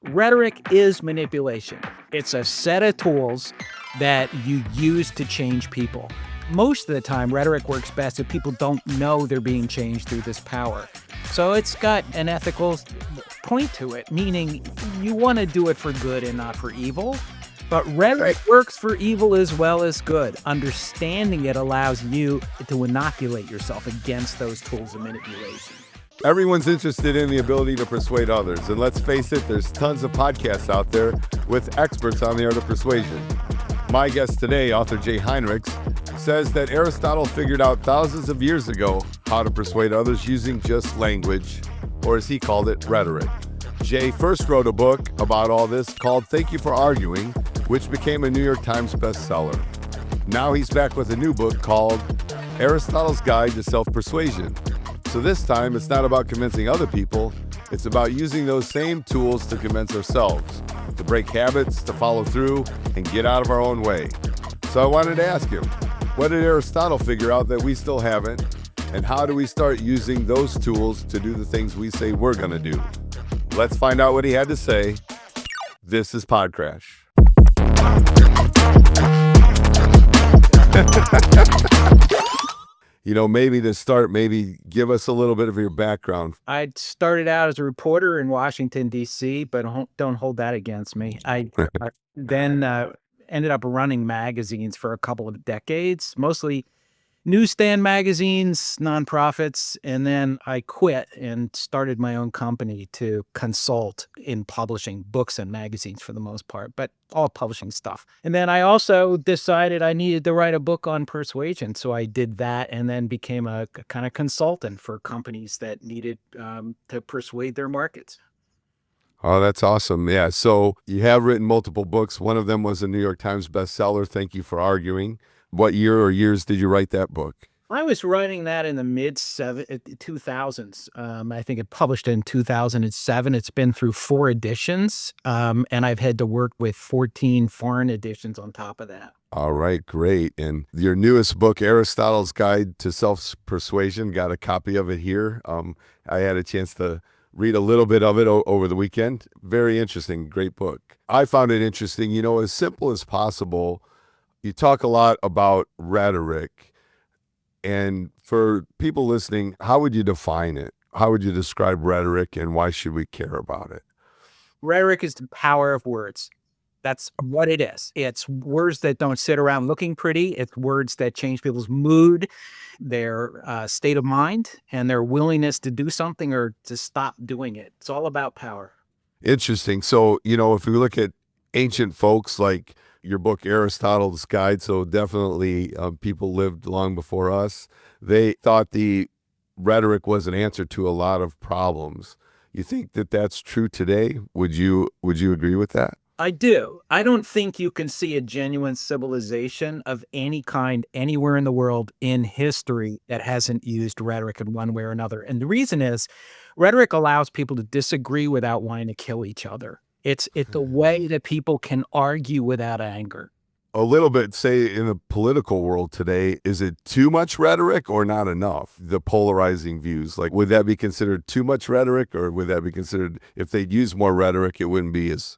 Rhetoric is manipulation. It's a set of tools that you use to change people. Most of the time, rhetoric works best if people don't know they're being changed through this power. So it's got an ethical point to it, meaning you want to do it for good and not for evil. But rhetoric works for evil as well as good. Understanding it allows you to inoculate yourself against those tools of manipulation. Everyone's interested in the ability to persuade others. And let's face it, there's tons of podcasts out there with experts on the art of persuasion. My guest today, author Jay Heinrichs, says that Aristotle figured out thousands of years ago how to persuade others using just language, or as he called it, rhetoric. Jay first wrote a book about all this called Thank You for Arguing, which became a New York Times bestseller. Now he's back with a new book called Aristotle's Guide to Self-Persuasion. So this time, it's not about convincing other people, it's about using those same tools to convince ourselves, to break habits, to follow through, and get out of our own way. So I wanted to ask him, what did Aristotle figure out that we still haven't? And how do we start using those tools to do the things we say we're going to do? Let's find out what he had to say. This is PodCrash. Maybe to start, maybe give us a little bit of your background. I started out as a reporter in Washington, D.C., but don't hold that against me. I then ended up running magazines for a couple of decades, mostly newsstand magazines, nonprofits, and then I quit and started my own company to consult in publishing books and magazines for the most part, but all publishing stuff. And then I also decided I needed to write a book on persuasion, so I did that and then became a kind of consultant for companies that needed to persuade their markets. Oh, that's awesome. Yeah, so you have written multiple books. One of them was a New York Times bestseller, Thank You for Arguing. What year or years did you write that book? I was writing that in the mid-2000s. I think it published in 2007. It's been through 4 editions, and I've had to work with 14 foreign editions on top of that. All right, great. And your newest book, Aristotle's Guide to Self-Persuasion, got a copy of it here. I had a chance to read a little bit of it over the weekend. Very interesting, great book. I found it interesting, as simple as possible. You talk a lot about rhetoric, and for people listening, how would you define it? How would you describe rhetoric, and why should we care about it? Rhetoric is the power of words. That's what it is. It's words that don't sit around looking pretty. It's words that change people's mood, their state of mind, and their willingness to do something or to stop doing it. It's all about power. Interesting. So, if we look at ancient folks like your book, Aristotle's Guide, so definitely people lived long before us. They thought the rhetoric was an answer to a lot of problems. You think that that's true today? Would you agree with that? I do. I don't think you can see a genuine civilization of any kind anywhere in the world in history that hasn't used rhetoric in one way or another. And the reason is rhetoric allows people to disagree without wanting to kill each other. It's a way that people can argue without anger. A little bit, say, in the political world today, is it too much rhetoric or not enough? The polarizing views, like, would that be considered too much rhetoric, or would that be considered, if they'd use more rhetoric, it wouldn't be as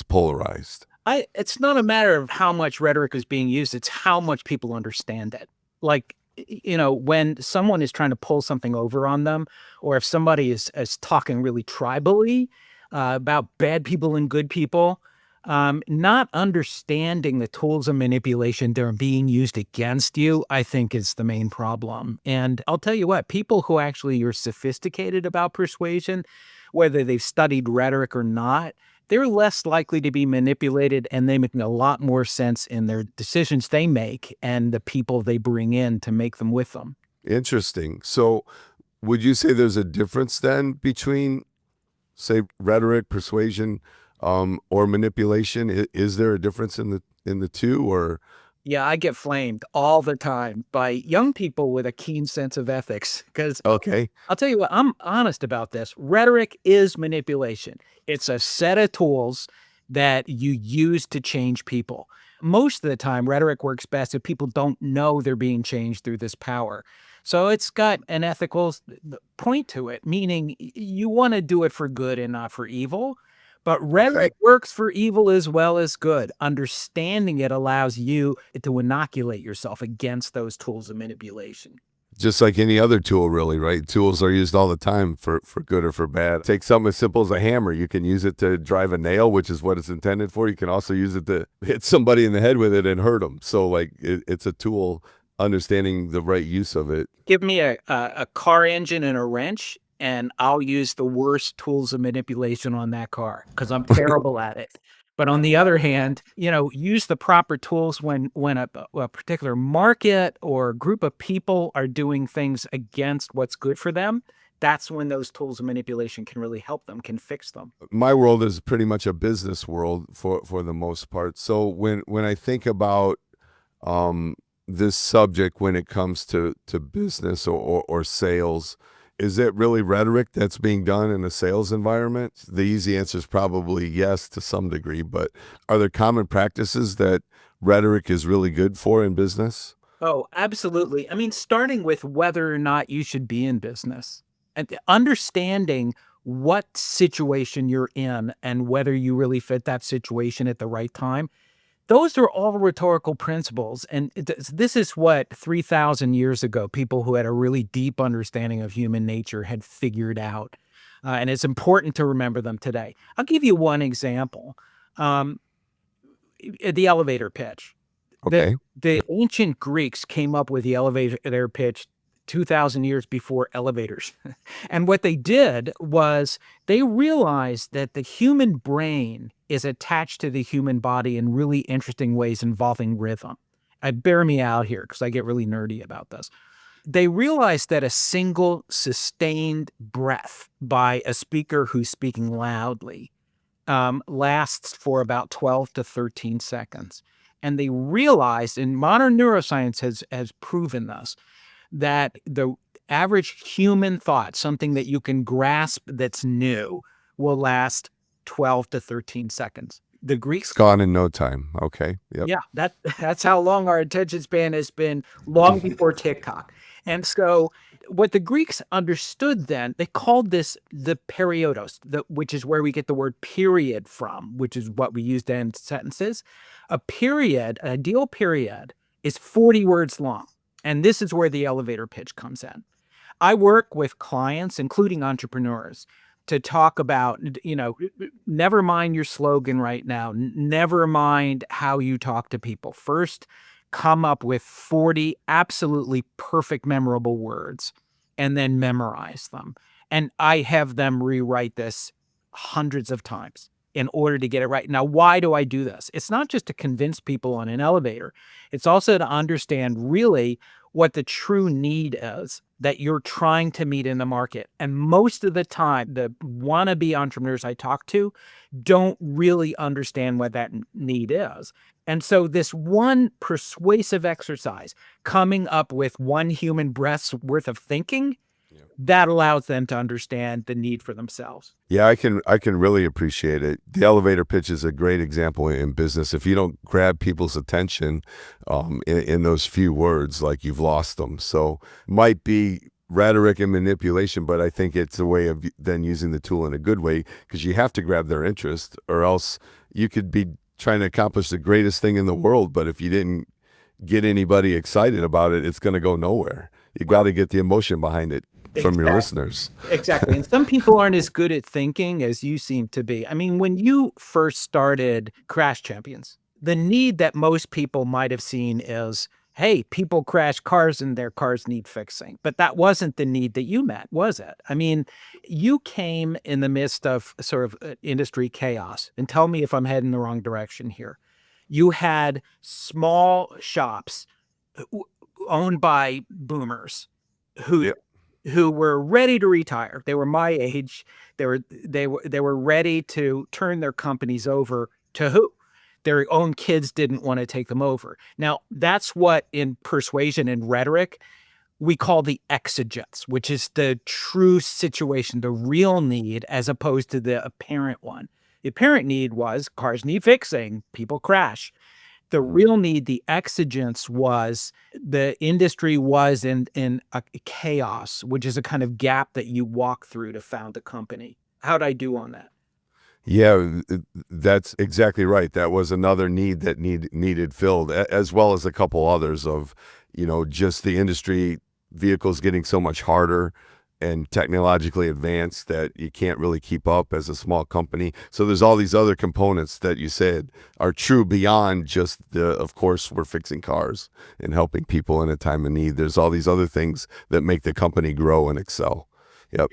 polarized? It's not a matter of how much rhetoric is being used. It's how much people understand it. Like, when someone is trying to pull something over on them, or if somebody is talking really tribally, about bad people and good people, not understanding the tools of manipulation that are being used against you, I think is the main problem. And I'll tell you what, people who actually are sophisticated about persuasion, whether they've studied rhetoric or not, they're less likely to be manipulated, and they make a lot more sense in their decisions they make and the people they bring in to make them with them. Interesting. So would you say there's a difference then between, say, rhetoric, persuasion, or manipulation? Is there a difference in the two, or? Yeah, I get flamed all the time by young people with a keen sense of ethics because Okay. I'll tell you what, I'm honest about this. Rhetoric is manipulation. It's a set of tools that you use to change people. Most of the time, rhetoric works best if people don't know they're being changed through this power. So it's got an ethical point to it, meaning you want to do it for good and not for evil. But rhetoric works for evil as well as good. Understanding it allows you to inoculate yourself against those tools of manipulation. Just like any other tool, really, right? Tools are used all the time for good or for bad. Take something as simple as a hammer. You can use it to drive a nail, which is what it's intended for. You can also use it to hit somebody in the head with it and hurt them. So, like, it's a tool, understanding the right use of it. Give me a car engine and a wrench, and I'll use the worst tools of manipulation on that car because I'm terrible at it. But on the other hand, use the proper tools when a particular market or group of people are doing things against what's good for them. That's when those tools of manipulation can really help them, can fix them. My world is pretty much a business world for the most part. So when I think about this subject, when it comes to business or sales, is it really rhetoric that's being done in a sales environment? The easy answer is probably yes to some degree, but are there common practices that rhetoric is really good for in business? Oh, absolutely. I mean, starting with whether or not you should be in business and understanding what situation you're in and whether you really fit that situation at the right time. Those are all rhetorical principles. And this is what 3,000 years ago, people who had a really deep understanding of human nature had figured out. And it's important to remember them today. I'll give you one example. The elevator pitch. Okay. The ancient Greeks came up with the elevator pitch 2,000 years before elevators. And what they did was they realized that the human brain is attached to the human body in really interesting ways involving rhythm. Bear me out here because I get really nerdy about this. They realized that a single sustained breath by a speaker who's speaking loudly lasts for about 12 to 13 seconds. And they realized, and modern neuroscience has proven this, that the average human thought, something that you can grasp that's new, will last 12 to 13 seconds. The Greeks Gone in no time. Okay. Yep. Yeah, that's how long our attention span has been, long before TikTok. And so what the Greeks understood then, they called this the periodos, which is where we get the word period from, which is what we use to end sentences. A period, an ideal period, is 40 words long. And this is where the elevator pitch comes in. I work with clients, including entrepreneurs, to talk about, never mind your slogan right now. Never mind how you talk to people. First, come up with 40 absolutely perfect, memorable words, and then memorize them. And I have them rewrite this hundreds of times in order to get it right. Now, why do I do this? It's not just to convince people on an elevator. It's also to understand really what the true need is that you're trying to meet in the market. And most of the time, the wannabe entrepreneurs I talk to don't really understand what that need is. And so this one persuasive exercise, coming up with one human breath's worth of thinking, that allows them to understand the need for themselves. Yeah, I can really appreciate it. The elevator pitch is a great example in business. If you don't grab people's attention in those few words, like, you've lost them. So might be rhetoric and manipulation, but I think it's a way of then using the tool in a good way, because you have to grab their interest, or else you could be trying to accomplish the greatest thing in the world, but if you didn't get anybody excited about it, it's going to go nowhere. You got to get the emotion behind it from your listeners. Exactly. And some people aren't as good at thinking as you seem to be. I mean, when you first started Crash Champions, the need that most people might have seen is, hey, people crash cars and their cars need fixing. But that wasn't the need that you met, was it? I mean, you came in the midst of sort of industry chaos. And tell me if I'm heading the wrong direction here. You had small shops owned by boomers who were ready to retire. They were my age. They were ready to turn their companies over to who? Their own kids didn't want to take them over. Now, that's what in persuasion and rhetoric we call the exigence, which is the true situation, the real need, as opposed to the apparent one. The apparent need was cars need fixing, people crash. The real need, the exigence, was the industry was in a chaos, which is a kind of gap that you walk through to found a company. How'd I do on that? Yeah, that's exactly right. That was another need that needed filled, as well as a couple others of, just the industry, vehicles getting so much harder and technologically advanced that you can't really keep up as a small company. So there's all these other components that you said are true beyond just of course, we're fixing cars and helping people in a time of need. There's all these other things that make the company grow and excel. Yep.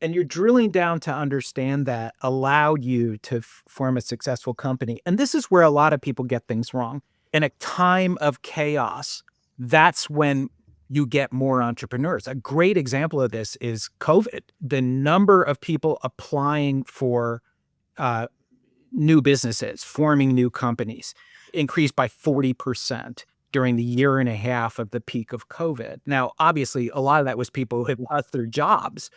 And you're drilling down to understand that allowed you to form a successful company. And this is where a lot of people get things wrong. In a time of chaos, that's when you get more entrepreneurs. A great example of this is COVID. The number of people applying for uh, new businesses, forming new companies, increased by 40% during the year and a half of the peak of COVID. Now, obviously, a lot of that was people who had lost their jobs.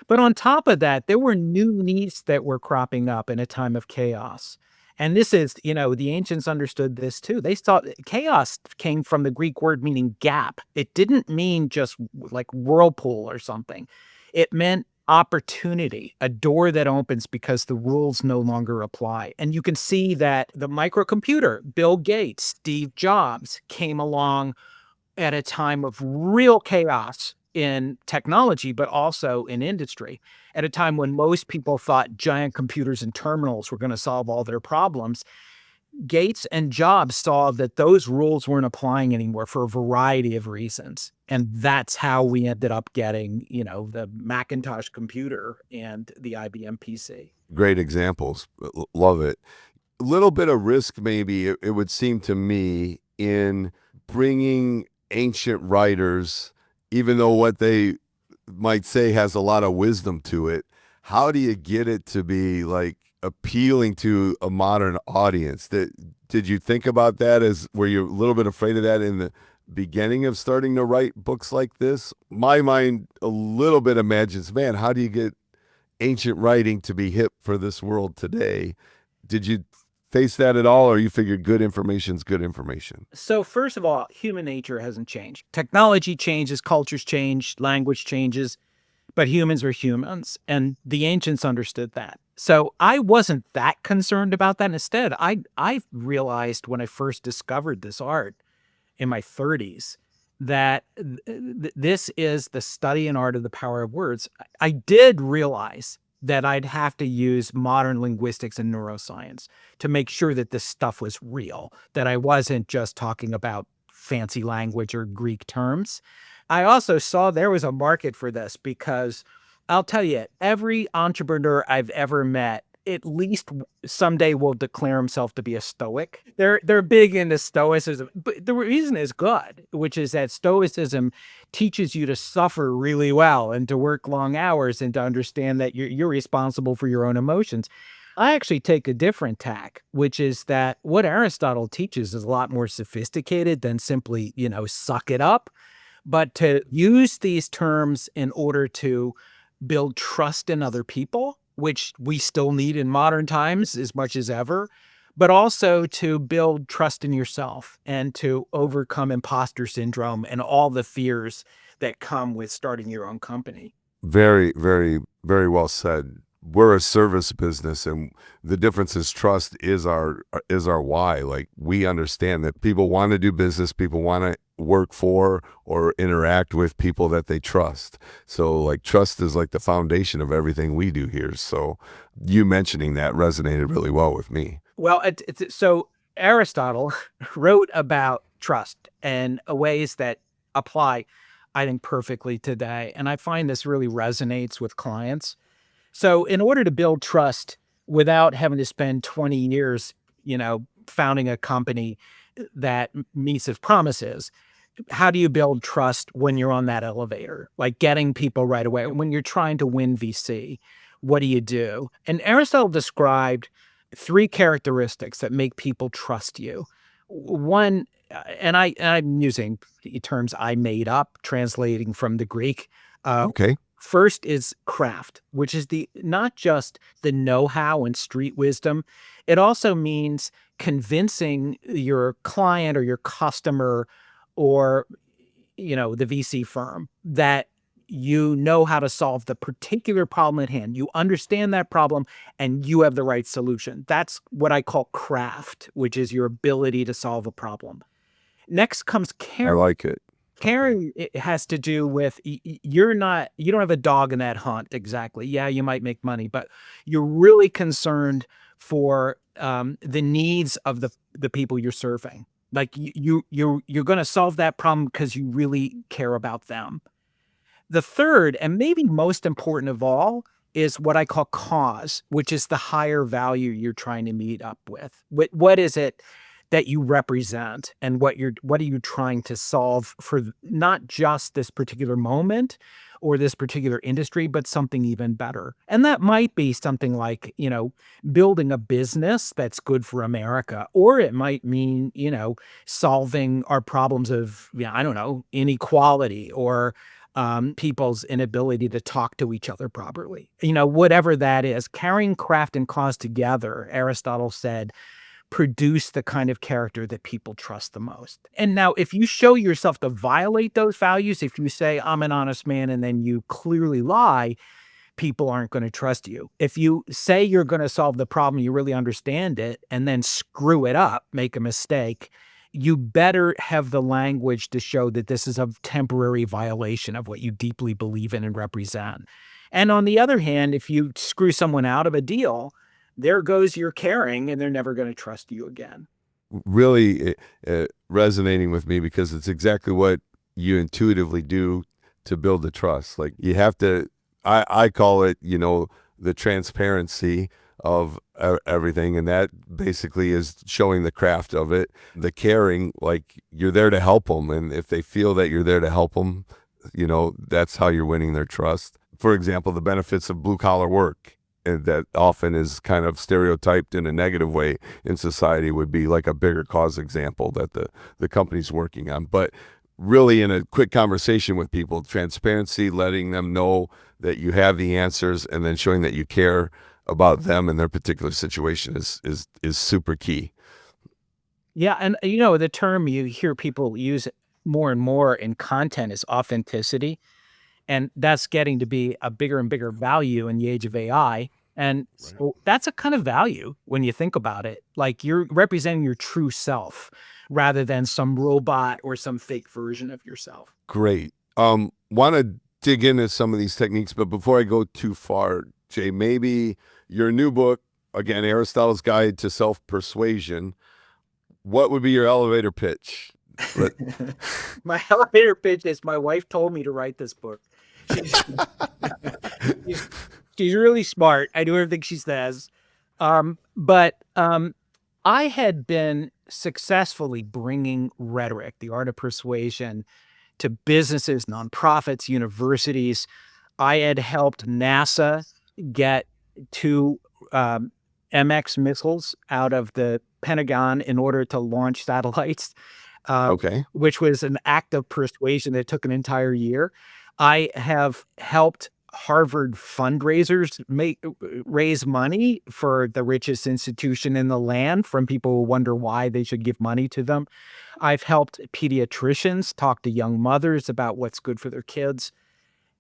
But on top of that, there were new needs that were cropping up in a time of chaos. And this is, the ancients understood this too. They thought chaos came from the Greek word meaning gap. It didn't mean just like whirlpool or something. It meant opportunity, a door that opens because the rules no longer apply. And you can see that the microcomputer, Bill Gates, Steve Jobs came along at a time of real chaos in technology, but also in industry, at a time when most people thought giant computers and terminals were going to solve all their problems. Gates and Jobs saw that those rules weren't applying anymore for a variety of reasons. And that's how we ended up getting, the Macintosh computer and the IBM PC. Great examples. Love it. A little bit of risk, maybe, it would seem to me, in bringing ancient writers, even though what they might say has a lot of wisdom to it. How do you get it to be like appealing to a modern audience? Did you think about that? Were you a little bit afraid of that in the beginning of starting to write books like this? My mind a little bit imagines, man, how do you get ancient writing to be hip for this world today? Did you face that at all, or you figured good information's good information? So first of all, human nature hasn't changed. Technology changes, cultures change, language changes, but humans are humans, and the ancients understood that. So I wasn't that concerned about that. Instead, I realized when I first discovered this art in my 30s that this is the study and art of the power of words. I did realize that I'd have to use modern linguistics and neuroscience to make sure that this stuff was real, that I wasn't just talking about fancy language or Greek terms. I also saw there was a market for this because I'll tell you, every entrepreneur I've ever met at least someday will declare himself to be a stoic. They're big into stoicism, but the reason is good, which is that stoicism teaches you to suffer really well and to work long hours and to understand that you're responsible for your own emotions. I actually take a different tack, which is that what Aristotle teaches is a lot more sophisticated than simply, suck it up, but to use these terms in order to build trust in other people, which we still need in modern times as much as ever, but also to build trust in yourself and to overcome imposter syndrome and all the fears that come with starting your own company. Very, very, very well said. We're a service business, and the difference is trust is our why. Like, we understand that people want to do business, people want to work for or interact with people that they trust. So like trust is like the foundation of everything we do here. So you mentioning that resonated really well with me. Well, so Aristotle wrote about trust and ways that apply, I think, perfectly today. And I find this really resonates with clients. So in order to build trust without having to spend 20 years, founding a company that meets its promises, how do you build trust when you're on that elevator? Like getting people right away. When you're trying to win VC, what do you do? And Aristotle described 3 characteristics that make people trust you. One, and I'm using terms I made up, translating from the Greek. Okay. First is craft, which is not just the know-how and street wisdom. It also means convincing your client or your customer or, the VC firm that you know how to solve the particular problem at hand. You understand that problem and you have the right solution. That's what I call craft, which is your ability to solve a problem. Next comes I like it. caring. It has to do with you don't have a dog in that hunt exactly. Yeah, you might make money, but you're really concerned for the needs of the people you're serving. Like you're going to solve that problem because you really care about them. The third, and maybe most important of all, is what I call cause, which is the higher value you're trying to meet up with. What is it that you represent, and what are you trying to solve for not just this particular moment or this particular industry, but something even better. And that might be something like, building a business that's good for America, or it might mean, solving our problems of, I don't know, inequality or people's inability to talk to each other properly. Whatever that is, carrying craft and cause together, Aristotle said, produce the kind of character that people trust the most. And now, if you show yourself to violate those values, if you say, I'm an honest man, and then you clearly lie, people aren't going to trust you. If you say you're going to solve the problem, you really understand it, and then screw it up, make a mistake, you better have the language to show that this is a temporary violation of what you deeply believe in and represent. And on the other hand, if you screw someone out of a deal, there goes your caring, and they're never going to trust you again. Really resonating with me, because it's exactly what you intuitively do to build the trust. Like, you have to, I call it, the transparency of everything. And that basically is showing the craft of it. The caring, like, you're there to help them. And if they feel that you're there to help them, that's how you're winning their trust. For example, the benefits of blue collar work, and that often is kind of stereotyped in a negative way in society, would be like a bigger cause example that the company's working on. But really, in a quick conversation with people, transparency, letting them know that you have the answers, and then showing that you care about them and their particular situation is super key. Yeah, and the term you hear people use more and more in content is authenticity. And that's getting to be a bigger and bigger value in the age of AI. And so that's a kind of value when you think about it. Like, you're representing your true self rather than some robot or some fake version of yourself. Great. Want to dig into some of these techniques, but before I go too far, Jay, maybe your new book, again, Aristotle's Guide to Self-Persuasion, what would be your elevator pitch? My elevator pitch is, my wife told me to write this book. She's really smart. I do everything she says. But I had been successfully bringing rhetoric, the art of persuasion, to businesses, nonprofits, universities. I had helped NASA get 2 MX missiles out of the Pentagon in order to launch satellites. Okay. Which was an act of persuasion that took an entire year. I have helped Harvard fundraisers raise money for the richest institution in the land from people who wonder why they should give money to them. I've helped pediatricians talk to young mothers about what's good for their kids.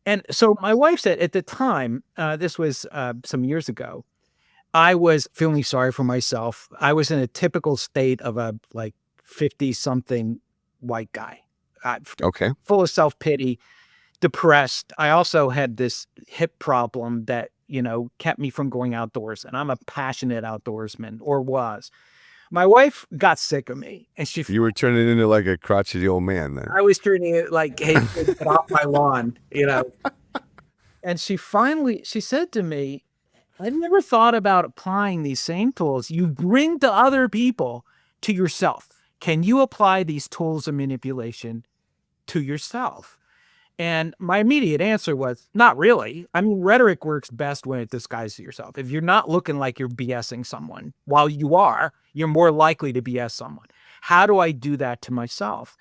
And so my wife said at the time, this was some years ago, I was feeling sorry for myself. I was in a typical state of a 50-something white guy. Okay. Full of self-pity, depressed. I also had this hip problem that, kept me from going outdoors. And I'm a passionate outdoorsman, or was. My wife got sick of me, and You were turning into like a crotchety old man then. I was turning it like, hey, get off my lawn, And she said to me, I've never thought about applying these same tools you bring to other people to yourself. Can you apply these tools of manipulation to yourself? And my immediate answer was, not really. I mean, rhetoric works best when it disguises yourself. If you're not looking like you're BSing someone, while you are, you're more likely to BS someone. How do I do that to myself?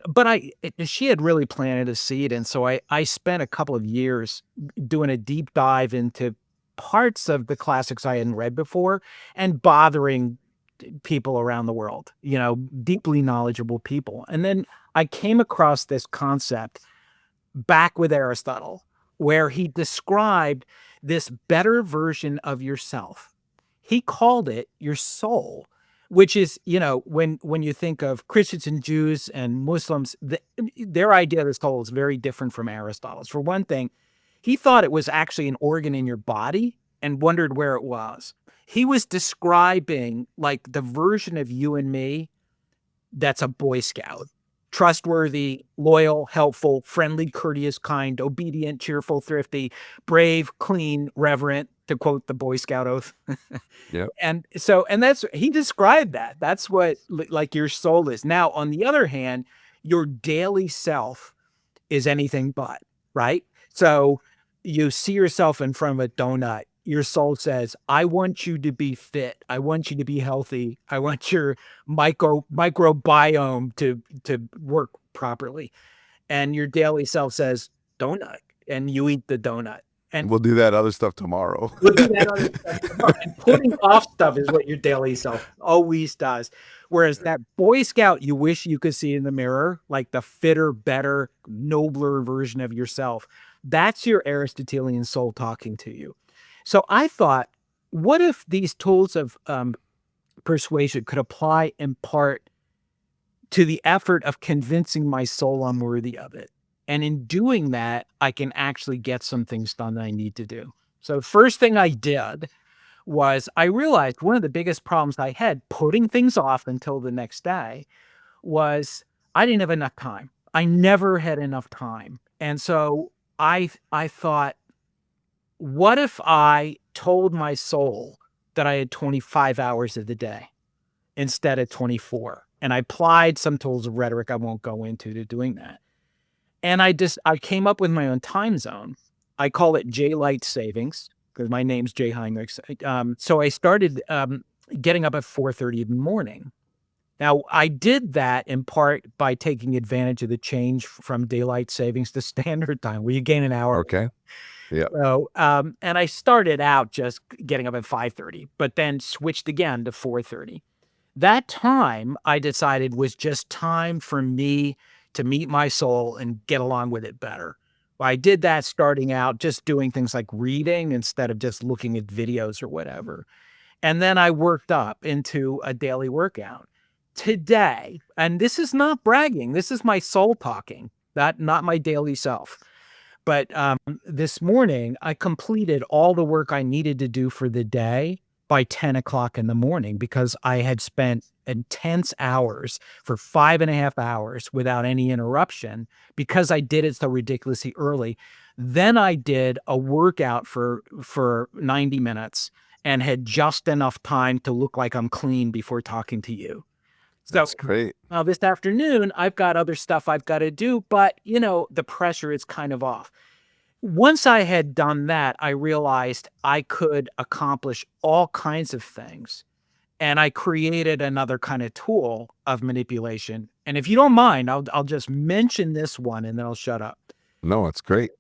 But she had really planted a seed. And so I spent a couple of years doing a deep dive into parts of the classics I hadn't read before and bothering people around the world, deeply knowledgeable people. And then I came across this concept back with Aristotle, where he described this better version of yourself. He called it your soul, which is, when you think of Christians and Jews and Muslims, their idea of the soul is very different from Aristotle's. For one thing, he thought it was actually an organ in your body and wondered where it was. He was describing like the version of you and me that's a Boy Scout. Trustworthy, loyal, helpful, friendly, courteous, kind, obedient, cheerful, thrifty, brave, clean, reverent, to quote the Boy Scout oath. Yep. And he described that. That's what like your soul is. Now, on the other hand, your daily self is anything but, right? So you see yourself in front of a donut. Your soul says, I want you to be fit. I want you to be healthy. I want your microbiome to work properly. And your daily self says, donut. And you eat the donut. And we'll do that other stuff tomorrow. we'll do that other stuff tomorrow. And putting off stuff is what your daily self always does. Whereas that Boy Scout you wish you could see in the mirror, like the fitter, better, nobler version of yourself, that's your Aristotelian soul talking to you. So I thought, what if these tools of persuasion could apply in part to the effort of convincing my soul I'm worthy of it? And in doing that, I can actually get some things done that I need to do. So first thing I did was I realized one of the biggest problems I had putting things off until the next day was I didn't have enough time. I never had enough time. And so I thought, what if I told my soul that I had 25 hours of the day instead of 24? And I applied some tools of rhetoric I won't go into to doing that. And I came up with my own time zone. I call it J-Light Savings because my name's Jay Heinrichs. So I started getting up at 4:30 in the morning. Now, I did that in part by taking advantage of the change from daylight savings to standard time, where you gain an hour. Okay. Yeah. So, and I started out just getting up at 5:30, but then switched again to 4:30. That time I decided was just time for me to meet my soul and get along with it better. I did that starting out just doing things like reading instead of just looking at videos or whatever. And then I worked up into a daily workout. Today, and this is not bragging, this is my soul talking, not my daily self. But this morning, I completed all the work I needed to do for the day by 10 o'clock in the morning because I had spent intense hours for 5.5 hours without any interruption because I did it so ridiculously early. Then I did a workout for 90 minutes and had just enough time to look like I'm clean before talking to you. So, that's great. Now this afternoon, I've got other stuff I've got to do, but the pressure is kind of off. Once I had done that, I realized I could accomplish all kinds of things. And I created another kind of tool of manipulation. And if you don't mind, I'll just mention this one and then I'll shut up. No, it's great.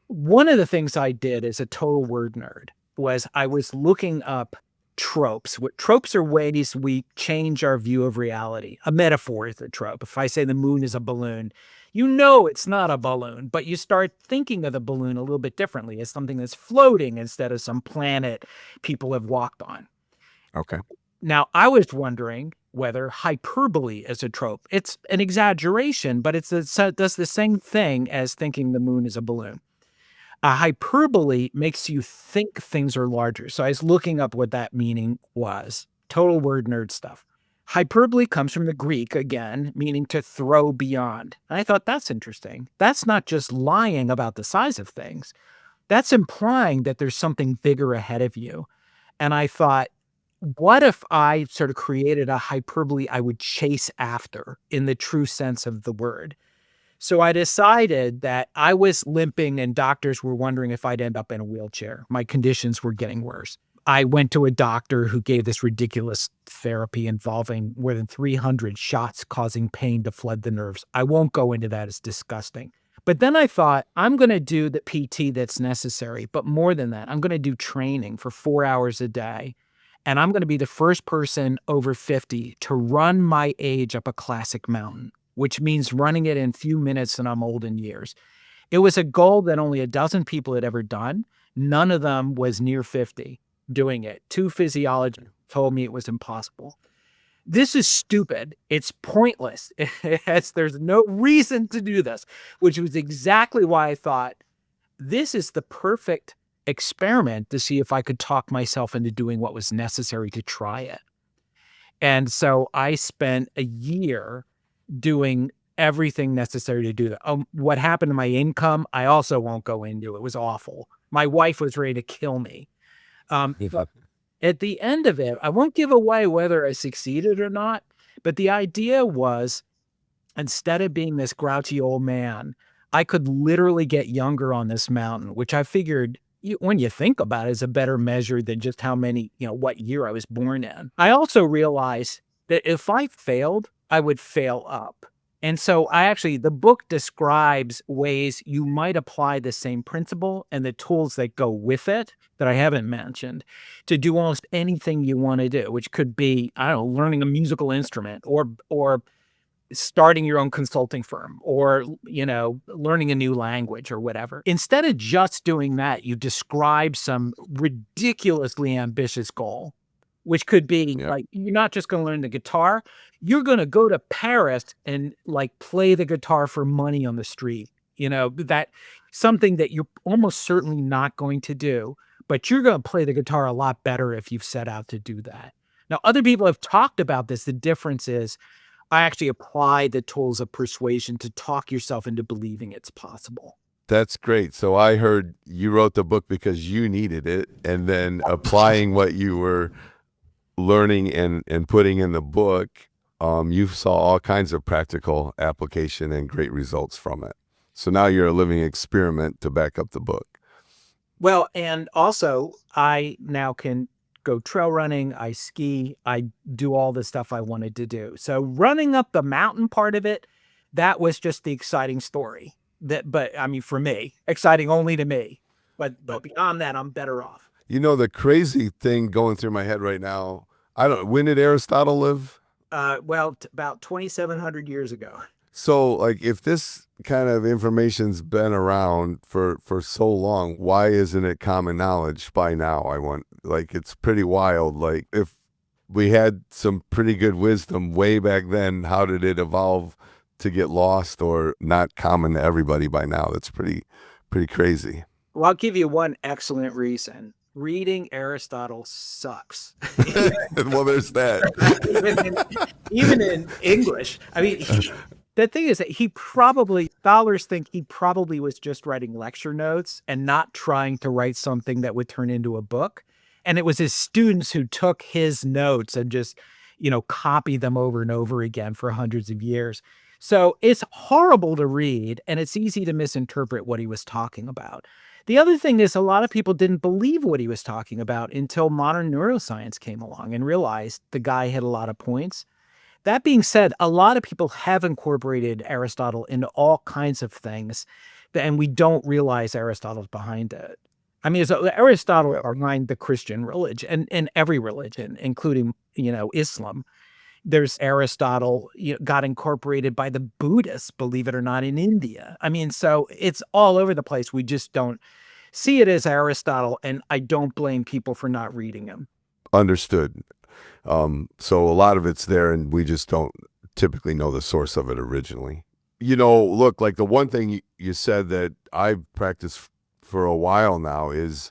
One of the things I did as a total word nerd was I was looking up tropes. What tropes are ways we change our view of reality. A metaphor is a trope. If I say the moon is a balloon, it's not a balloon, but you start thinking of the balloon a little bit differently as something that's floating instead of some planet people have walked on. Okay. Now, I was wondering whether hyperbole is a trope. It's an exaggeration, but it does the same thing as thinking the moon is a balloon. A hyperbole makes you think things are larger. So I was looking up what that meaning was. Total word nerd stuff. Hyperbole comes from the Greek, again, meaning to throw beyond. And I thought, that's interesting. That's not just lying about the size of things. That's implying that there's something bigger ahead of you. And I thought, what if I sort of created a hyperbole I would chase after in the true sense of the word? So I decided that I was limping and doctors were wondering if I'd end up in a wheelchair. My conditions were getting worse. I went to a doctor who gave this ridiculous therapy involving more than 300 shots causing pain to flood the nerves. I won't go into that. It's disgusting. But then I thought, I'm going to do the PT that's necessary. But more than that, I'm going to do training for 4 hours a day. And I'm going to be the first person over 50 to run my age up a classic mountain, which means running it in a few minutes and I'm old in years. It was a goal that only a dozen people had ever done. None of them was near 50 doing it. 2 physiologists told me it was impossible. This is stupid. It's pointless. There's no reason to do this, which was exactly why I thought this is the perfect experiment to see if I could talk myself into doing what was necessary to try it. And so I spent a year doing everything necessary to do that. What happened to my income, I also won't go into. It was awful. My wife was ready to kill me. But at the end of it, I won't give away whether I succeeded or not, but the idea was, instead of being this grouchy old man, I could literally get younger on this mountain, which I figured, when you think about it, is a better measure than just how many, what year I was born in. I also realized that if I failed, I would fail up. And so the book describes ways you might apply the same principle and the tools that go with it that I haven't mentioned to do almost anything you want to do, which could be, I don't know, learning a musical instrument or starting your own consulting firm or, learning a new language or whatever. Instead of just doing that, you describe some ridiculously ambitious goal, which could be like, you're not just going to learn the guitar, you're going to go to Paris and play the guitar for money on the street. That something that you're almost certainly not going to do, but you're going to play the guitar a lot better if you've set out to do that. Now, other people have talked about this. The difference is I actually apply the tools of persuasion to talk yourself into believing it's possible. That's great. So I heard you wrote the book because you needed it, and then applying what you were learning and putting in the book, you saw all kinds of practical application and great results from it. So now you're a living experiment to back up the book. Well, and also I now can go trail running, I ski, I do all the stuff I wanted to do. So running up the mountain part of it, that was just the exciting story. But I mean, for me, exciting only to me. But beyond that, I'm better off. The crazy thing going through my head right now, when did Aristotle live? About 2,700 years ago. So, if this kind of information's been around for so long, why isn't it common knowledge by now? It's pretty wild. If we had some pretty good wisdom way back then, how did it evolve to get lost or not common to everybody by now? That's pretty crazy. Well, I'll give you one excellent reason. Reading Aristotle sucks. Well, there's that. even in English. I mean, the thing is that scholars think he probably was just writing lecture notes and not trying to write something that would turn into a book. And it was his students who took his notes and just, copied them over and over again for hundreds of years. So it's horrible to read, and it's easy to misinterpret what he was talking about. The other thing is a lot of people didn't believe what he was talking about until modern neuroscience came along and realized the guy had a lot of points. That being said, a lot of people have incorporated Aristotle into all kinds of things, and we don't realize Aristotle's behind it. I mean, Aristotle behind the Christian religion and every religion, including, Islam. There's Aristotle got incorporated by the Buddhists, believe it or not, in India. I mean, so it's all over the place. We just don't see it as Aristotle, and I don't blame people for not reading him. Understood. So a lot of it's there, and we just don't typically know the source of it originally. Look, the one thing you said that I've practiced for a while now is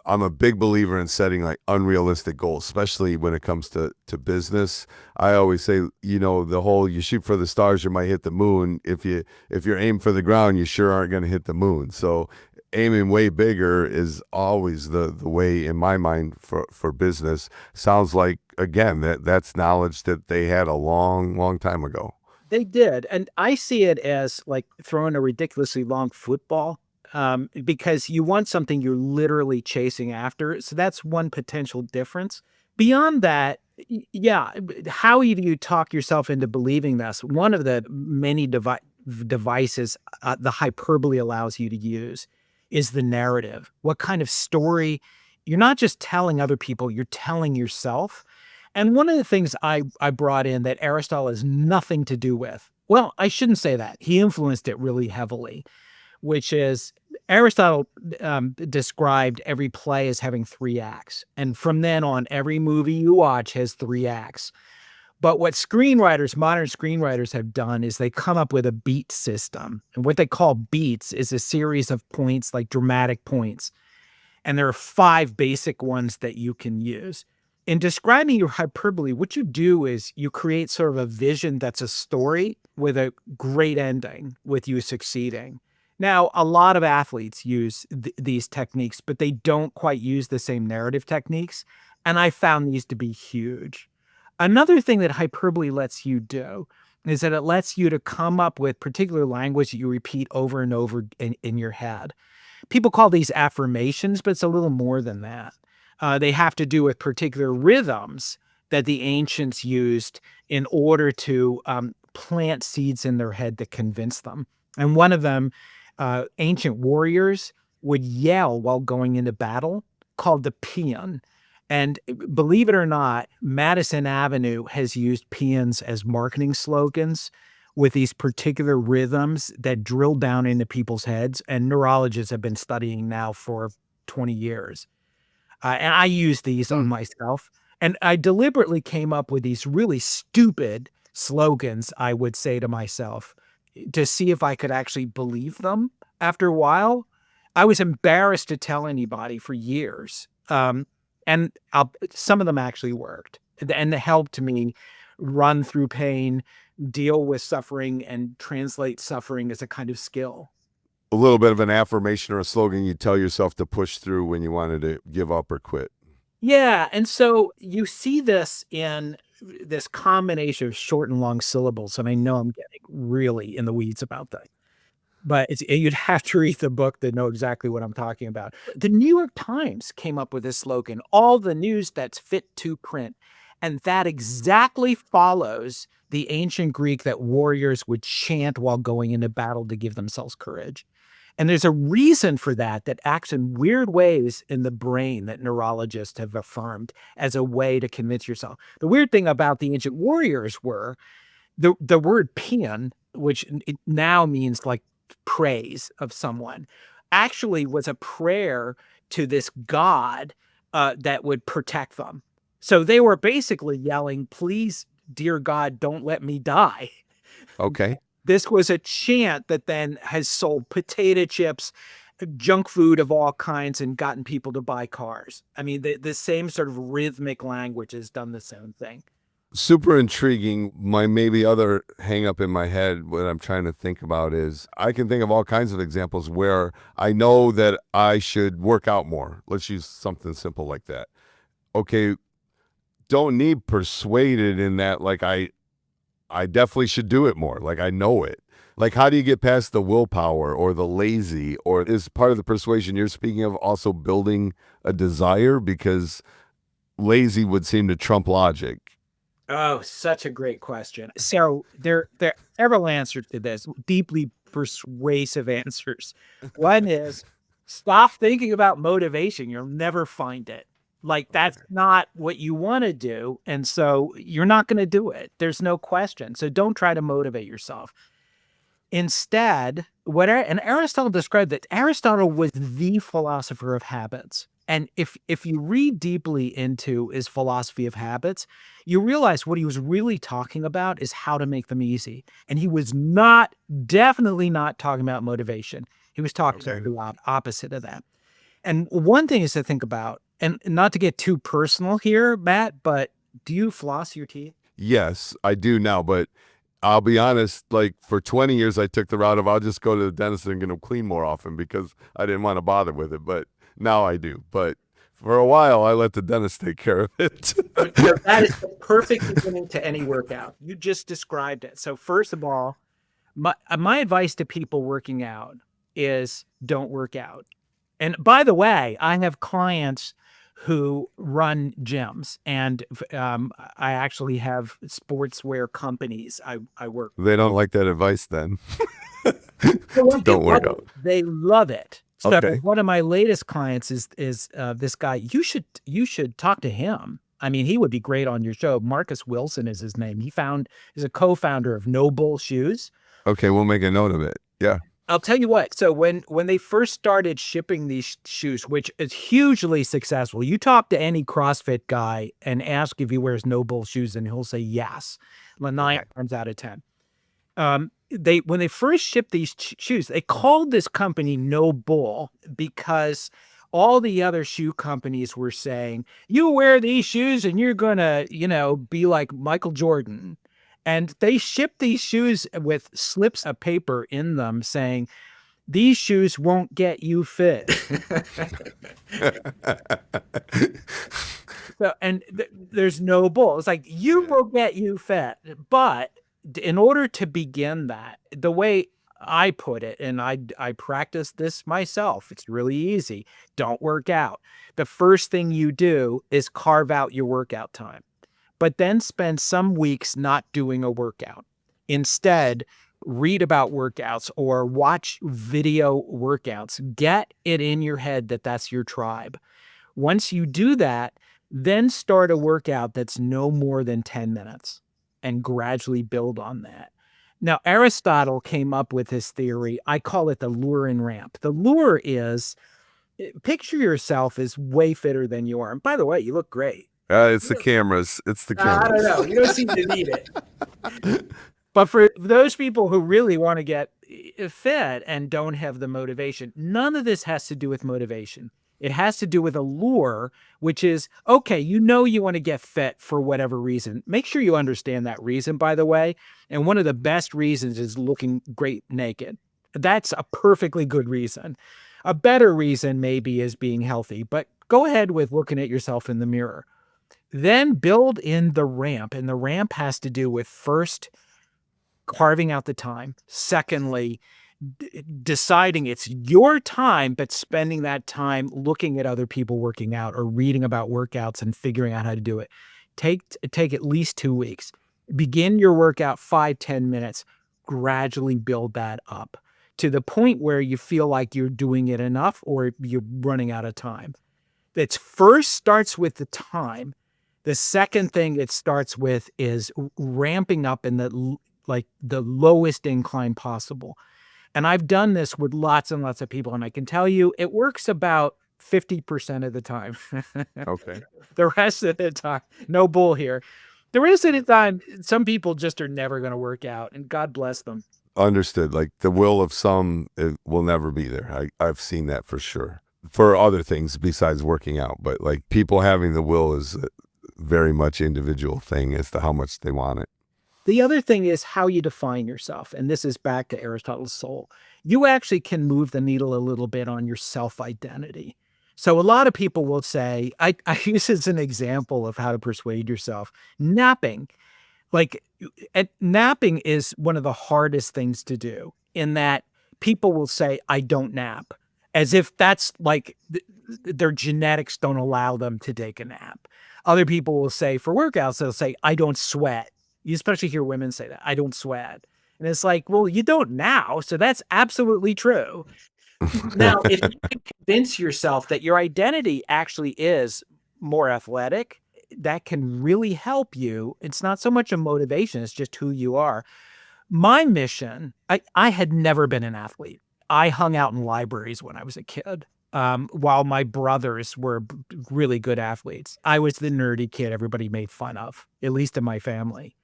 I'm a big believer in setting unrealistic goals, especially when it comes to business. I always say, the whole you shoot for the stars, you might hit the moon. If you're aim for the ground, you sure aren't going to hit the moon. So aiming way bigger is always the way in my mind for business. Sounds like, again, that's knowledge that they had a long, long time ago. They did. And I see it as like throwing a ridiculously long football. Because you want something you're literally chasing after. So that's one potential difference. Beyond that, how do you talk yourself into believing this? One of the many devices the hyperbole allows you to use is the narrative. What kind of story? You're not just telling other people, you're telling yourself. And one of the things I brought in that Aristotle has nothing to do with, well, I shouldn't say that. He influenced it really heavily, which is Aristotle described every play as having 3 acts. And from then on, every movie you watch has 3 acts. But what screenwriters, modern screenwriters have done is they come up with a beat system. And what they call beats is a series of points, like dramatic points. And there are 5 basic ones that you can use. In describing your hyperbole, what you do is you create sort of a vision that's a story with a great ending, with you succeeding. Now, a lot of athletes use these techniques, but they don't quite use the same narrative techniques. And I found these to be huge. Another thing that hyperbole lets you do is that it lets you to come up with particular language that you repeat over and over in your head. People call these affirmations, but it's a little more than that. They have to do with particular rhythms that the ancients used in order to plant seeds in their head to convince them. And one of them, ancient warriors would yell while going into battle, called the paean. And believe it or not, Madison Avenue has used paeans as marketing slogans with these particular rhythms that drill down into people's heads. And neurologists have been studying now for 20 years. And I use these on myself. And I deliberately came up with these really stupid slogans, I would say to myself, to see if I could actually believe them. After a while, I was embarrassed to tell anybody for years. And some of them actually worked, and they helped me run through pain, deal with suffering, and translate suffering as a kind of skill. A little bit of an affirmation or a slogan you tell yourself to push through when you wanted to give up or quit. Yeah, and so you see this in this combination of short and long syllables, and I know I'm getting really in the weeds about that. But you'd have to read the book to know exactly what I'm talking about. The New York Times came up with this slogan, all the news that's fit to print. And that exactly follows the ancient Greek that warriors would chant while going into battle to give themselves courage. And there's a reason for that acts in weird ways in the brain that neurologists have affirmed as a way to convince yourself. The weird thing about the ancient warriors were the word paean, which it now means like praise of someone, actually was a prayer to this god that would protect them. So they were basically yelling, please, dear God, don't let me die. Okay. This was a chant that then has sold potato chips, junk food of all kinds, and gotten people to buy cars. I mean, the same sort of rhythmic language has done the same thing. Super intriguing. My maybe other hang up in my head, what I'm trying to think about is I can think of all kinds of examples where I know that I should work out more. Let's use something simple like that. Okay, don't need persuaded in that, like I definitely should do it more. Like I know it. Like how do you get past the willpower or the lazy, or is part of the persuasion you're speaking of also building a desire? Because lazy would seem to trump logic. Oh, such a great question. So there are several answers to this, deeply persuasive answers. One is stop thinking about motivation. You'll never find it. Like that's not what you want to do. And so you're not going to do it. There's no question. So don't try to motivate yourself. Instead, and Aristotle described that Aristotle was the philosopher of habits. And if you read deeply into his philosophy of habits, you realize what he was really talking about is how to make them easy. And he was definitely not talking about motivation. He was talking about the opposite of that. And one thing is to think about, and not to get too personal here, Matt, but do you floss your teeth? Yes, I do now, but I'll be honest, like for 20 years, I took the route of I'll just go to the dentist and get them clean more often because I didn't want to bother with it. But now I do. But for a while, I let the dentist take care of it. So that is the perfect beginning to any workout. You just described it. So first of all, my advice to people working out is don't work out. And by the way, I have clients who run gyms, and I actually have sportswear companies I work with. They don't like that advice then. Don't work out. They love it. So Okay. one of my latest clients is this guy. You should talk to him. I mean, he would be great on your show. Marcus Wilson is his name. He's a co-founder of No Bull Shoes. Okay, we'll make a note of it. Yeah. I'll tell you what. So when they first started shipping these shoes, which is hugely successful, you talk to any CrossFit guy and ask if he wears no bull shoes, and he'll say yes, well, 9 Okay. times out of 10. They when they first shipped these shoes, they called this company No Bull because all the other shoe companies were saying, "You wear these shoes and you're gonna, be like Michael Jordan." And they shipped these shoes with slips of paper in them saying, "These shoes won't get you fit." So, and there's no bull. It's like, you will get you fit. But in order to begin that, the way I put it, and I practice this myself, it's really easy. Don't work out. The first thing you do is carve out your workout time, but then spend some weeks not doing a workout. Instead, read about workouts or watch video workouts. Get it in your head that that's your tribe. Once you do that, then start a workout that's no more than 10 minutes and gradually build on that. Now, Aristotle came up with his theory. I call it the lure and ramp. The lure is, picture yourself as way fitter than you are. And by the way, you look great. It's the cameras. It's the cameras. I don't know. You don't seem to need it. But for those people who really want to get fit and don't have the motivation, none of this has to do with motivation. It has to do with a lure, which is, okay, you want to get fit for whatever reason. Make sure you understand that reason, by the way. And one of the best reasons is looking great naked. That's a perfectly good reason. A better reason maybe is being healthy, but go ahead with looking at yourself in the mirror. Then build in the ramp. And the ramp has to do with, first, carving out the time. Secondly, deciding it's your time, but spending that time looking at other people working out or reading about workouts and figuring out how to do it. Take at least 2 weeks. Begin your workout 5-10 minutes. Gradually build that up to the point where you feel like you're doing it enough or you're running out of time. It first starts with the time. The second thing it starts with is ramping up in the lowest incline possible. And I've done this with lots and lots of people, and I can tell you it works about 50% of the time. Okay. The rest of the time, no bull here. The rest of the time, some people just are never going to work out, and God bless them. Understood. Like the will of some, it will never be there. I've seen that for sure. For other things besides working out, but like people having the will is a very much individual thing as to how much they want it. The other thing is how you define yourself. And this is back to Aristotle's soul. You actually can move the needle a little bit on your self-identity. So a lot of people will say, I use as an example of how to persuade yourself, napping. Napping is one of the hardest things to do, in that people will say, I don't nap, as if that's like their genetics don't allow them to take a nap. Other people will say, for workouts, they'll say, I don't sweat. You especially hear women say that, I don't sweat. And it's like, well, you don't now. So that's absolutely true. Now, if you can convince yourself that your identity actually is more athletic, that can really help you. It's not so much a motivation, it's just who you are. My mission, I had never been an athlete. I hung out in libraries when I was a kid. While my brothers were really good athletes. I was the nerdy kid everybody made fun of, at least in my family.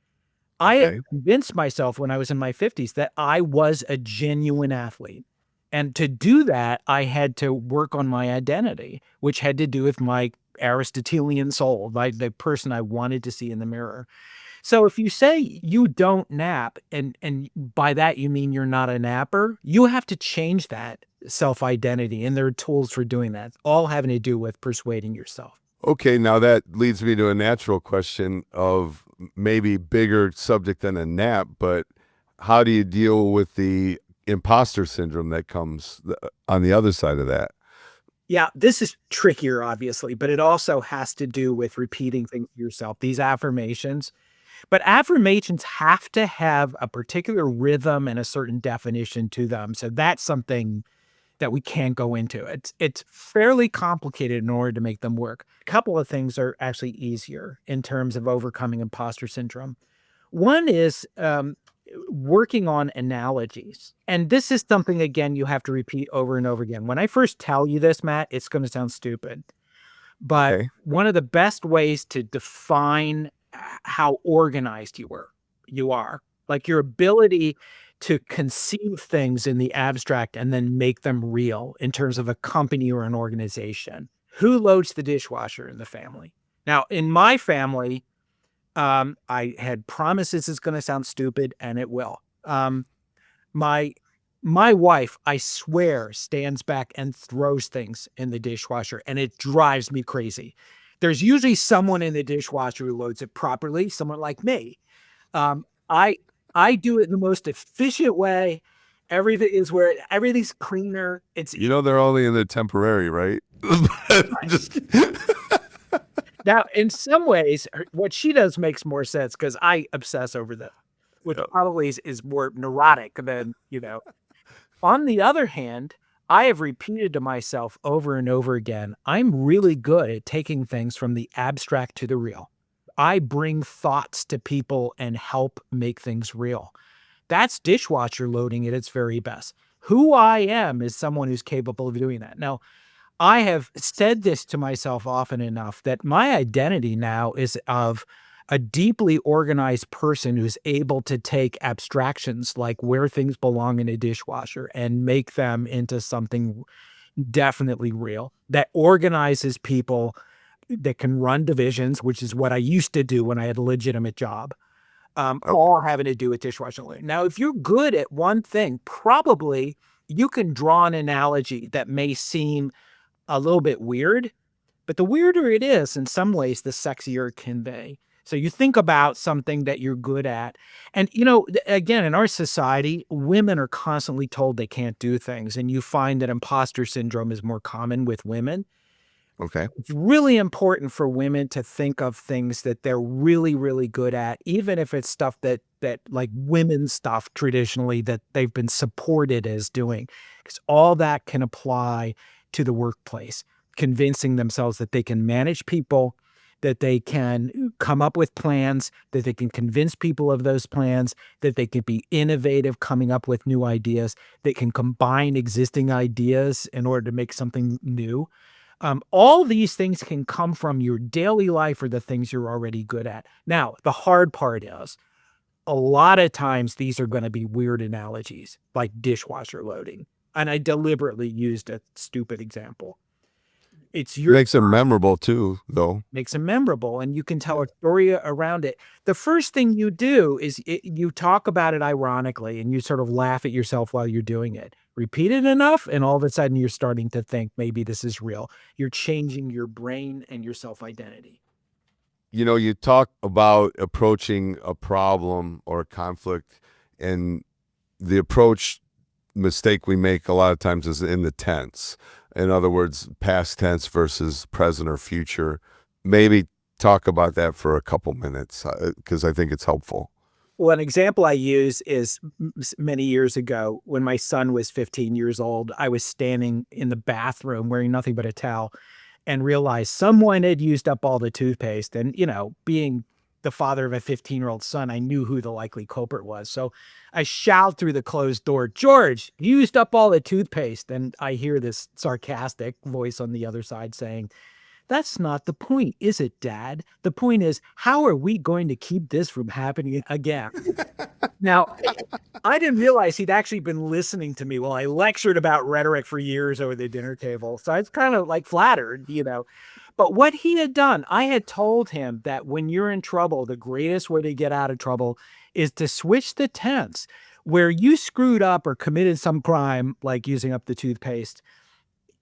I had convinced myself when I was in my 50s that I was a genuine athlete. And to do that, I had to work on my identity, which had to do with my Aristotelian soul, the person I wanted to see in the mirror. So if you say you don't nap, and by that you mean you're not a napper, you have to change that self-identity, and there are tools for doing that, all having to do with persuading yourself. Okay, now that leads me to a natural question of maybe bigger subject than a nap, but how do you deal with the imposter syndrome that comes on the other side of that? Yeah, this is trickier, obviously, but it also has to do with repeating things to yourself, these affirmations. But affirmations have to have a particular rhythm and a certain definition to them. So that's something that we can't go into. It's fairly complicated in order to make them work. A couple of things are actually easier in terms of overcoming imposter syndrome. One is working on analogies. And this is something, again, you have to repeat over and over again. When I first tell you this, Matt, it's going to sound stupid. But Okay. one of the best ways to define how organized you are, like your ability to conceive things in the abstract and then make them real in terms of a company or an organization. Who loads the dishwasher in the family? Now, in my family, I had promises it's going to sound stupid, and it will. My my wife, I swear, stands back and throws things in the dishwasher, and it drives me crazy. There's usually someone in the dishwasher who loads it properly, someone like me. Um, I I do it in the most efficient way. Everything's cleaner. It's You know they're only in there temporary, right? Just now in some ways what she does makes more sense because I obsess over that, which probably is more neurotic than On the other hand, I have repeated to myself over and over again, I'm really good at taking things from the abstract to the real. I bring thoughts to people and help make things real. That's dishwasher loading at its very best. Who I am is someone who's capable of doing that. Now, I have said this to myself often enough that my identity now is of a deeply organized person who's able to take abstractions like where things belong in a dishwasher and make them into something definitely real that organizes people that can run divisions, which is what I used to do when I had a legitimate job, all having to do with dishwasher. Now, if you're good at one thing, probably you can draw an analogy that may seem a little bit weird, but the weirder it is, in some ways, the sexier it can be. So you think about something that you're good at. And, again, in our society, women are constantly told they can't do things. And you find that imposter syndrome is more common with women. okay. It's really important for women to think of things that they're really, really good at, even if it's stuff that like women's stuff traditionally that they've been supported as doing, because all that can apply to the workplace, convincing themselves that they can manage people, that they can come up with plans, that they can convince people of those plans, that they can be innovative, coming up with new ideas, they can combine existing ideas in order to make something new. All these things can come from your daily life or the things you're already good at. Now, the hard part is a lot of times these are going to be weird analogies like dishwasher loading. And I deliberately used a stupid example. It's your Makes them memorable too, though. makes them memorable and you can tell a story around it. The first thing you do is you talk about it ironically and you sort of laugh at yourself while you're doing it. Repeat it enough and all of a sudden you're starting to think maybe this is real. You're changing your brain and your self-identity. You talk about approaching a problem or a conflict, and the approach mistake we make a lot of times is in the tense. In other words, past tense versus present or future. Maybe talk about that for a couple minutes because I think it's helpful. Well, an example I use is many years ago when my son was 15 years old, I was standing in the bathroom wearing nothing but a towel and realized someone had used up all the toothpaste. And, being the father of a 15-year-old son, I knew who the likely culprit was. So I shout through the closed door, "George, you used up all the toothpaste." And I hear this sarcastic voice on the other side saying, "That's not the point, is it, Dad? The point is, how are we going to keep this from happening again?" Now, I didn't realize he'd actually been listening to me while I lectured about rhetoric for years over the dinner table. So I was kind of like flattered. But what he had done, I had told him that when you're in trouble, the greatest way to get out of trouble is to switch the tense. Where you screwed up or committed some crime, like using up the toothpaste,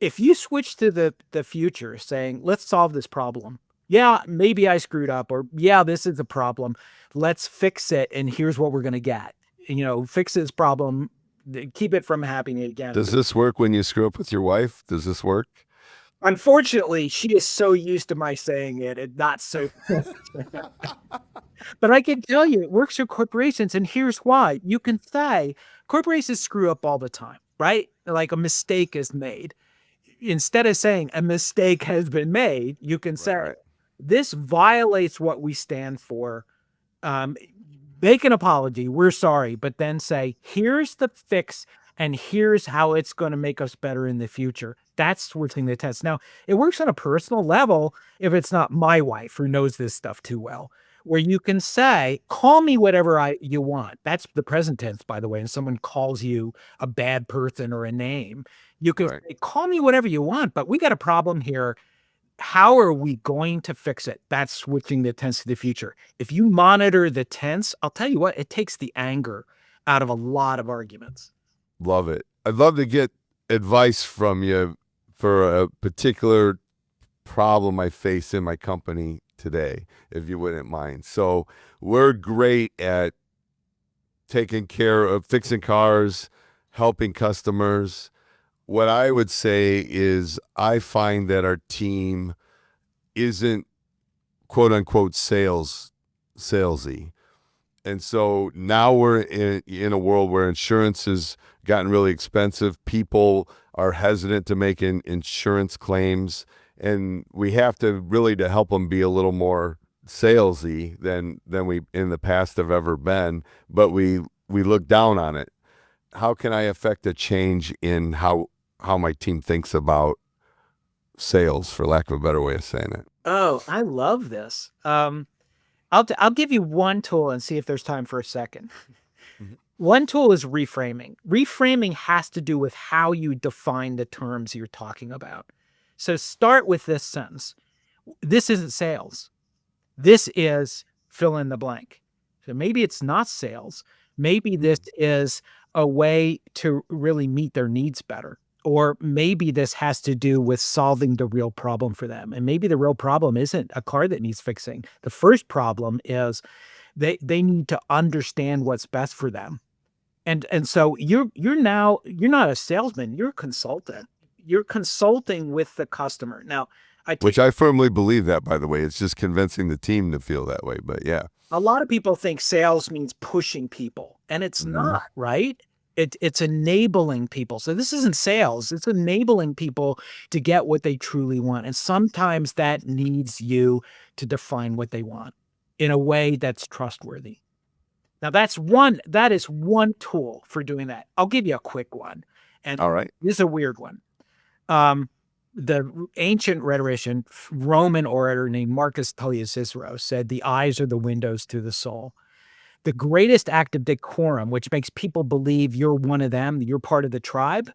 if you switch to the future saying, "Let's solve this problem. Yeah, maybe I screwed up," or "Yeah, this is a problem. Let's fix it. And here's what we're going to get. Fix this problem, keep it from happening again." Does this work when you screw up with your wife? Does this work? Unfortunately, she is so used to my saying it and not so. But I can tell you, it works for corporations. And here's why. You can say corporations screw up all the time, right? Like a mistake is made. Instead of saying a mistake has been made, you can say, Right. this violates what we stand for. make an apology, we're sorry, but then say, here's the fix and here's how it's going to make us better in the future. That's switching the tense. Now, it works on a personal level if it's not my wife who knows this stuff too well, where you can say, call me whatever you want. That's the present tense, by the way. And someone calls you a bad person or a name, you can Right. say, call me whatever you want, but we got a problem here. How are we going to fix it? That's switching the tense to the future. If you monitor the tense, I'll tell you what, it takes the anger out of a lot of arguments. Love it. I'd love to get advice from you for a particular problem I face in my company today, if you wouldn't mind. So we're great at taking care of fixing cars, helping customers. What I would say is I find that our team isn't quote unquote salesy. And so now we're in a world where insurance has gotten really expensive. People are hesitant to make insurance claims, and we have to really to help them be a little more salesy than we in the past have ever been. But we look down on it. How can I affect a change in how my team thinks about sales, for lack of a better way of saying it? Oh, I love this. I'll give you one tool and see if there's time for a second. Mhm. One tool is reframing. Reframing has to do with how you define the terms you're talking about. So start with this sentence. This isn't sales. This is fill in the blank. So maybe it's not sales. Maybe this is a way to really meet their needs better. Or maybe this has to do with solving the real problem for them. And maybe the real problem isn't a car that needs fixing. The first problem is they need to understand what's best for them. And so you're not a salesman, you're a consultant. You're consulting with the customer. Now, Which I firmly believe that, by the way. It's just convincing the team to feel that way. But yeah. a lot of people think sales means pushing people, and it's not, right? It's enabling people. So this isn't sales. It's enabling people to get what they truly want. And sometimes that needs you to define what they want in a way that's trustworthy. Now that is one tool for doing that. I'll give you a quick one. And All right. this is a weird one. The ancient rhetorician, Roman orator named Marcus Tullius Cicero said, the eyes are the windows to the soul. The greatest act of decorum, which makes people believe you're one of them, you're part of the tribe,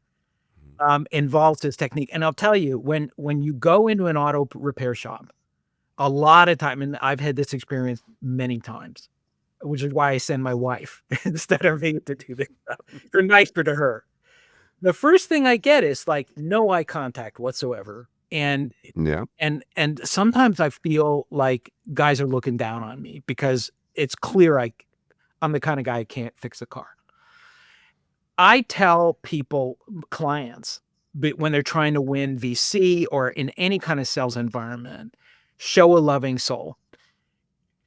involves this technique. And I'll tell you, when you go into an auto repair shop, a lot of time, and I've had this experience many times, which is why I send my wife instead of me to do this stuff. You're nicer to her. The first thing I get is like no eye contact whatsoever. And Yeah. and sometimes I feel like guys are looking down on me because it's clear I'm the kind of guy who can't fix a car. I tell people, clients, when they're trying to win VC or in any kind of sales environment, show a loving soul.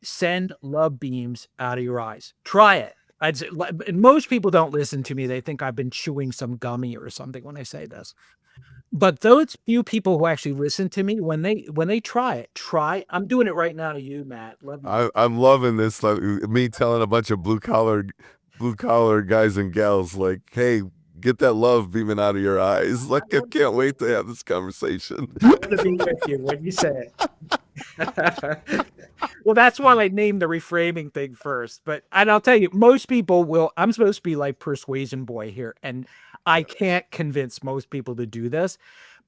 Send love beams out of your eyes. Try it. I'd say, most people don't listen to me. They think I've been chewing some gummy or something when I say this. But those few people who actually listen to me, when they try it, I'm doing it right now to you, Matt. Love you. I'm loving this. Like me telling a bunch of blue collar guys and gals, like, hey, get that love beaming out of your eyes. Like, I can't wait to have this conversation. I'm gonna be with you when you say it. Well, that's why I named the reframing thing first. And I'll tell you, most people will. I'm supposed to be like persuasion boy here, and I can't convince most people to do this.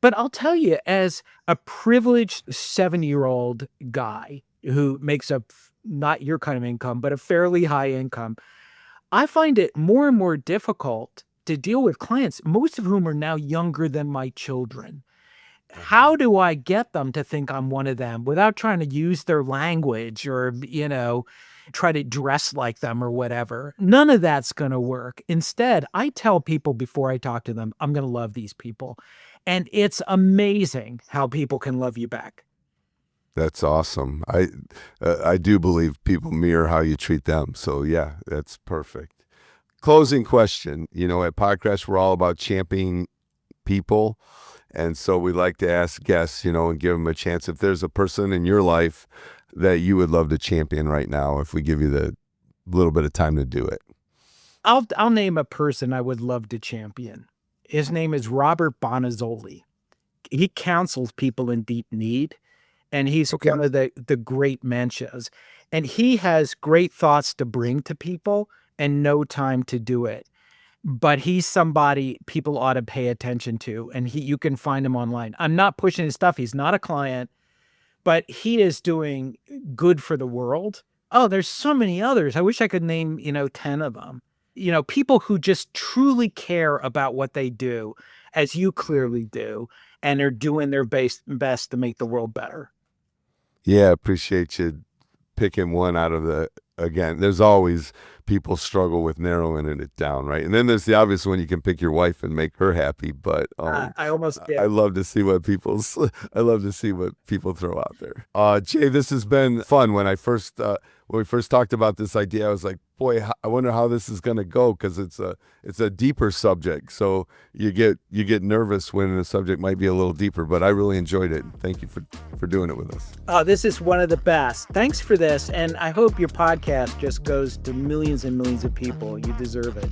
But I'll tell you, as a privileged 7-year-old guy who makes up not your kind of income, but a fairly high income, I find it more and more difficult to deal with clients, most of whom are now younger than my children. How do I get them to think I'm one of them without trying to use their language or, try to dress like them or whatever? None of that's going to work. Instead, I tell people before I talk to them, I'm going to love these people. And it's amazing how people can love you back. That's awesome. I do believe people mirror how you treat them. So yeah, that's perfect. Closing question. At PodCrash, we're all about championing people. And so we like to ask guests, and give them a chance. If there's a person in your life that you would love to champion right now, if we give you the little bit of time to do it. I'll name a person I would love to champion. His name is Robert Bonazzoli. He counsels people in deep need, and he's one of the great mentions. And he has great thoughts to bring to people and no time to do it. But he's somebody people ought to pay attention to, and you can find him online. I'm not pushing his stuff. He's not a client, but he is doing good for the world. Oh, there's so many others. I wish I could name, 10 of them. People who just truly care about what they do, as you clearly do, and are doing their best to make the world better. Yeah, appreciate you picking one out of again, there's always people struggle with narrowing it down, right? And then there's the obvious one, you can pick your wife and make her happy, but I almost did. I love to see what people throw out there. Jay, this has been fun. When we first talked about this idea, I was like, boy, I wonder how this is going to go, because it's a deeper subject. So you get nervous when the subject might be a little deeper, but I really enjoyed it. Thank you for doing it with us. Oh, this is one of the best. Thanks for this. And I hope your podcast just goes to millions and millions of people. You deserve it.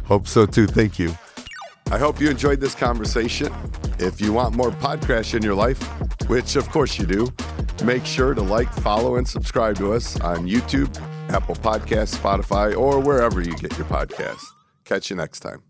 Hope so too. Thank you. I hope you enjoyed this conversation. If you want more PodCrash in your life, which of course you do, make sure to like, follow, and subscribe to us on YouTube, Apple Podcasts, Spotify, or wherever you get your podcasts. Catch you next time.